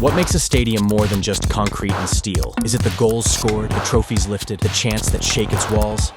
What makes a stadium more than just concrete and steel? Is it the goals scored, the trophies lifted, the chants that shake its walls?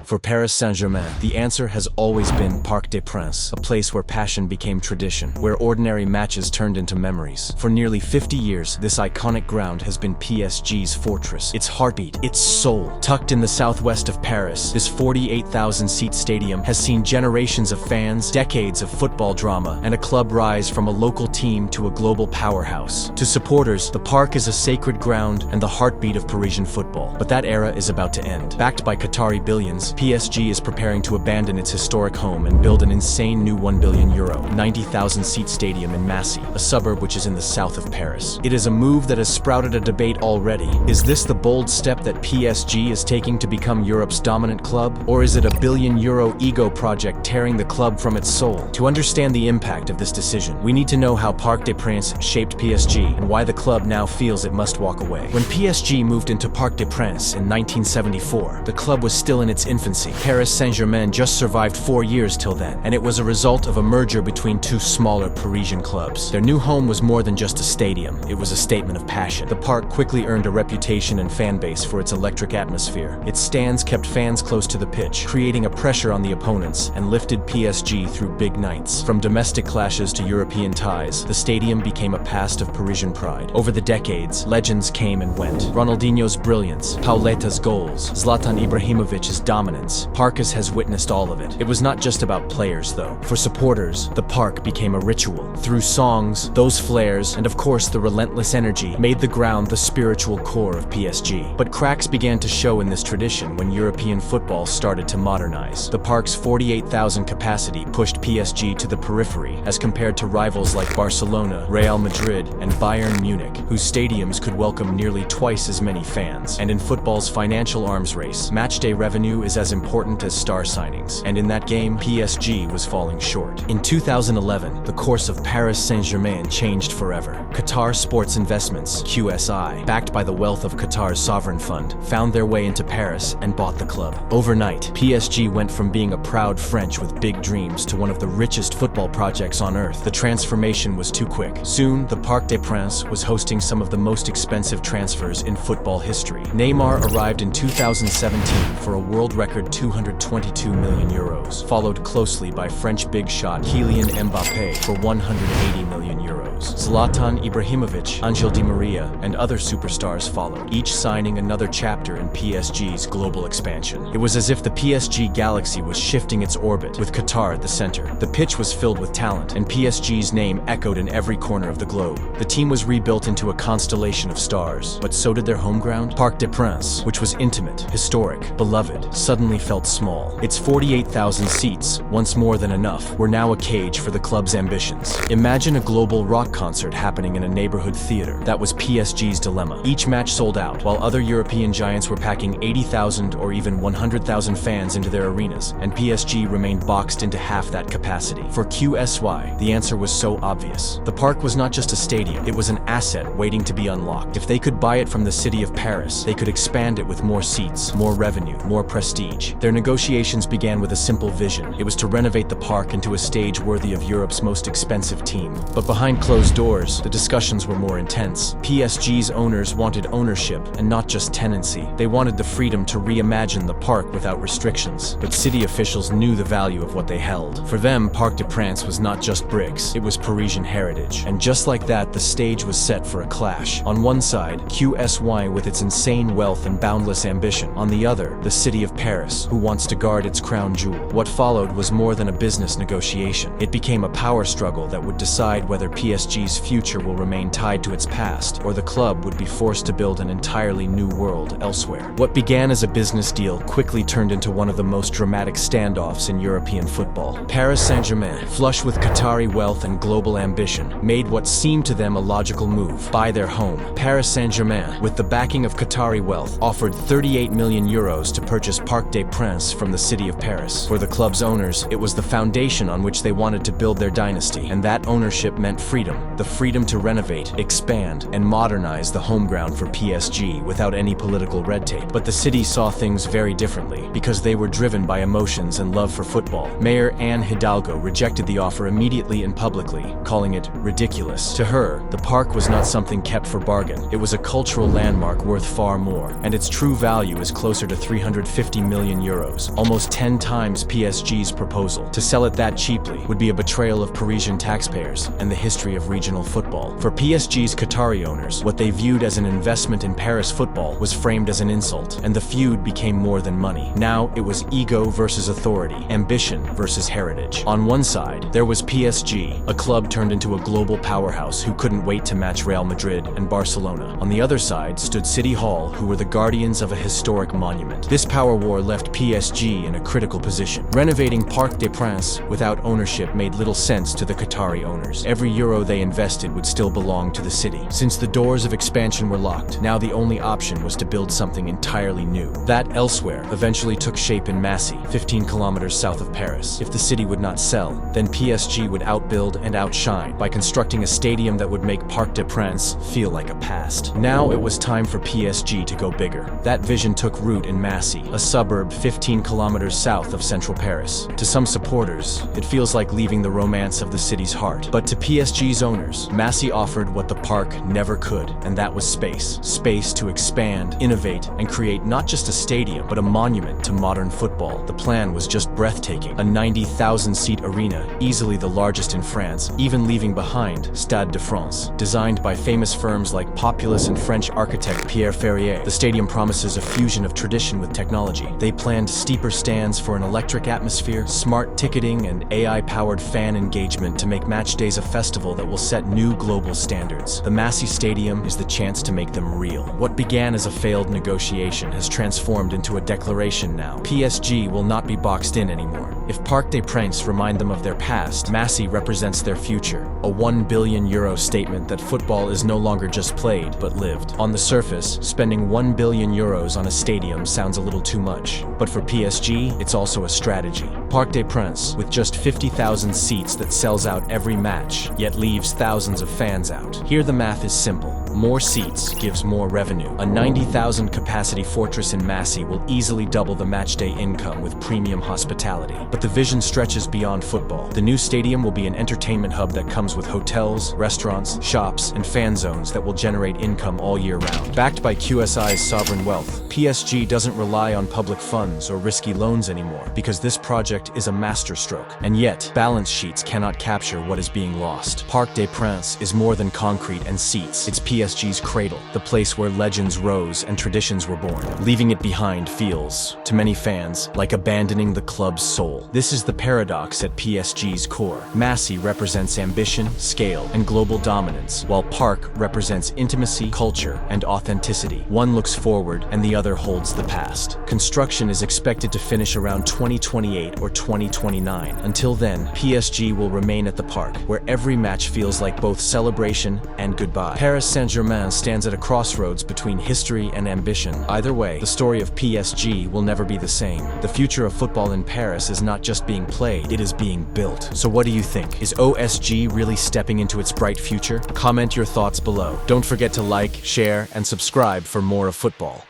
For Paris Saint Germain, the answer has always been Parc des Princes, a place where passion became tradition, where ordinary matches turned into memories. For nearly 50 years, this iconic ground has been PSG's fortress, its heartbeat, its soul. Tucked in the southwest of Paris, this 48,000-seat stadium has seen generations of fans, decades of football drama, and a club rise from a local team to a global powerhouse. To supporters, the park is a sacred ground and the heartbeat of Parisian football. But that era is about to end. Backed by Qatari billions, PSG is preparing to abandon its historic home and build an insane new €1 billion, 90,000-seat stadium in Massy, a suburb which is in the south of Paris. It is a move that has sprouted a debate already. Is this the bold step that PSG is taking to become Europe's dominant club? Or is it a €1 billion ego project tearing the club from its soul? To understand the impact of this decision, we need to know how Parc des Princes shaped PSG and why the club now feels it must walk away. When PSG moved into Parc des Princes in 1974, the club was still in its infancy. Paris Saint Germain just survived 4 years till then, and it was a result of a merger between two smaller Parisian clubs. Their new home was more than just a stadium, it was a statement of passion. The park quickly earned a reputation and fan base for its electric atmosphere. Its stands kept fans close to the pitch, creating a pressure on the opponents, and lifted PSG through big nights. From domestic clashes to European ties, the stadium became a past of Parisian pride. Over the decades, legends came and went. Ronaldinho's brilliance, Pauleta's goals, Zlatan Ibrahimovic's dominance. Parcas has witnessed all of it. It was not just about players, though. For supporters, the park became a ritual. Through songs, those flares, and of course the relentless energy, made the ground the spiritual core of PSG. But cracks began to show in this tradition when European football started to modernize. The park's 48,000 capacity pushed PSG to the periphery as compared to rivals like Barcelona, Real Madrid, and Bayern Munich, whose stadiums could welcome nearly twice as many fans. And in football's financial arms race, matchday revenue is as important as star signings, and in that game, PSG was falling short. In 2011, the course of Paris Saint Germain changed forever. Qatar Sports Investments, QSI, backed by the wealth of Qatar's sovereign fund, found their way into Paris and bought the club. Overnight, PSG went from being a proud French with big dreams to one of the richest football projects on earth. The transformation was too quick. Soon, the Parc des Princes was hosting some of the most expensive transfers in football history. Neymar arrived in 2017 for a world record €222 million, followed closely by French big shot Kylian Mbappé for €180 million. Zlatan Ibrahimović, Angel Di Maria, and other superstars followed, each signing another chapter in PSG's global expansion. It was as if the PSG galaxy was shifting its orbit, with Qatar at the center. The pitch was filled with talent, and PSG's name echoed in every corner of the globe. The team was rebuilt into a constellation of stars, but so did their home ground. Parc des Princes, which was intimate, historic, beloved, suddenly felt small. Its 48,000 seats, once more than enough, were now a cage for the club's ambitions. Imagine a global rock concert happening in a neighborhood theater. That was PSG's dilemma. Each match sold out, while other European giants were packing 80,000 or even 100,000 fans into their arenas, and PSG remained boxed into half that capacity. For QSY, the answer was so obvious. The park was not just a stadium, it was an asset waiting to be unlocked. If they could buy it from the city of Paris, they could expand it with more seats, more revenue, more prestige. Their negotiations began with a simple vision. It was to renovate the park into a stage worthy of Europe's most expensive team. But behind closed doors, the discussions were more intense. PSG's owners wanted ownership and not just tenancy. They wanted the freedom to reimagine the park without restrictions. But city officials knew the value of what they held. For them, Parc des Princes was not just bricks, it was Parisian heritage. And just like that, the stage was set for a clash. On one side, QSY with its insane wealth and boundless ambition. On the other, the city of Paris, who wants to guard its crown jewel. What followed was more than a business negotiation. It became a power struggle that would decide whether PSG's future will remain tied to its past, or the club would be forced to build an entirely new world elsewhere. What began as a business deal quickly turned into one of the most dramatic standoffs in European football. Paris Saint Germain, flush with Qatari wealth and global ambition, made what seemed to them a logical move: buy their home. Paris Saint Germain, with the backing of Qatari wealth, offered €38 million to purchase Parc des Princes from the city of Paris. For the club's owners, it was the foundation on which they wanted to build their dynasty, and that ownership meant freedom. The freedom to renovate, expand, and modernize the home ground for PSG without any political red tape. But the city saw things very differently, because they were driven by emotions and love for football. Mayor Anne Hidalgo rejected the offer immediately and publicly, calling it ridiculous. To her, the park was not something kept for bargain. It was a cultural landmark worth far more, and its true value is closer to 350 million euros, almost 10 times PSG's proposal. To sell it that cheaply would be a betrayal of Parisian taxpayers and the history of regional football. For PSG's Qatari owners, what they viewed as an investment in Paris football was framed as an insult, and the feud became more than money. Now it was ego versus authority, ambition versus heritage. On one side, there was PSG, a club turned into a global powerhouse who couldn't wait to match Real Madrid and Barcelona. On the other side stood City Hall, who were the guardians of a historic monument. This power war left PSG in a critical position. Renovating Parc des Princes without ownership made little sense to the Qatari owners. Every euro they invested would still belong to the city. Since the doors of expansion were locked, now the only option was to build something entirely new. That elsewhere eventually took shape in Massy, 15 kilometers south of Paris. If the city would not sell, then PSG would outbuild and outshine by constructing a stadium that would make Parc des Princes feel like a past. Now it was time for PSG to go bigger. That vision took root in Massy, a suburb 15 kilometers south of central Paris. To some supporters, it feels like leaving the romance of the city's heart. But to PSG's owners, Massy offered what the park never could, and that was space. Space to expand, innovate, and create not just a stadium, but a monument to modern football. The plan was just breathtaking. A 90,000-seat arena, easily the largest in France, even leaving behind Stade de France. Designed by famous firms like Populous and French architect Pierre Ferrier, the stadium promises a fusion of tradition with technology. They planned steeper stands for an electric atmosphere, smart ticketing, and AI-powered fan engagement to make match days a festival that will set new global standards. The Massy Stadium is the chance to make them real. What began as a failed negotiation has transformed into a declaration now. PSG will not be boxed in anymore. If Parc des Princes remind them of their past, Massy represents their future. A €1 billion statement that football is no longer just played, but lived. On the surface, spending €1 billion on a stadium sounds a little too much. But for PSG, it's also a strategy. Parc des Princes, with just 50,000 seats that sells out every match, yet leaves thousands of fans out. Here the math is simple. More seats gives more revenue. A 90,000 capacity fortress in Massy will easily double the matchday income with premium hospitality. But the vision stretches beyond football. The new stadium will be an entertainment hub that comes with hotels, restaurants, shops, and fan zones that will generate income all year round. Backed by QSI's sovereign wealth, PSG doesn't rely on public funds or risky loans anymore, because this project is a masterstroke. And yet, balance sheets cannot capture what is being lost. Parc des Princes is more than concrete and seats. It's PSG's cradle, the place where legends rose and traditions were born. Leaving it behind feels, to many fans, like abandoning the club's soul. This is the paradox at PSG's core. Massy represents ambition, scale, and global dominance, while Parc represents intimacy, culture, and authenticity. One looks forward, and the other holds the past. Construction is expected to finish around 2028 or 2029. Until then, PSG will remain at the park, where every match feels like both celebration and goodbye. Paris Saint Germain stands at a crossroads between history and ambition. Either way, the story of PSG will never be the same. The future of football in Paris is not just being played, it is being built. So what do you think? Is OSG really stepping into its bright future? Comment your thoughts below. Don't forget to like, share, and subscribe for more of football.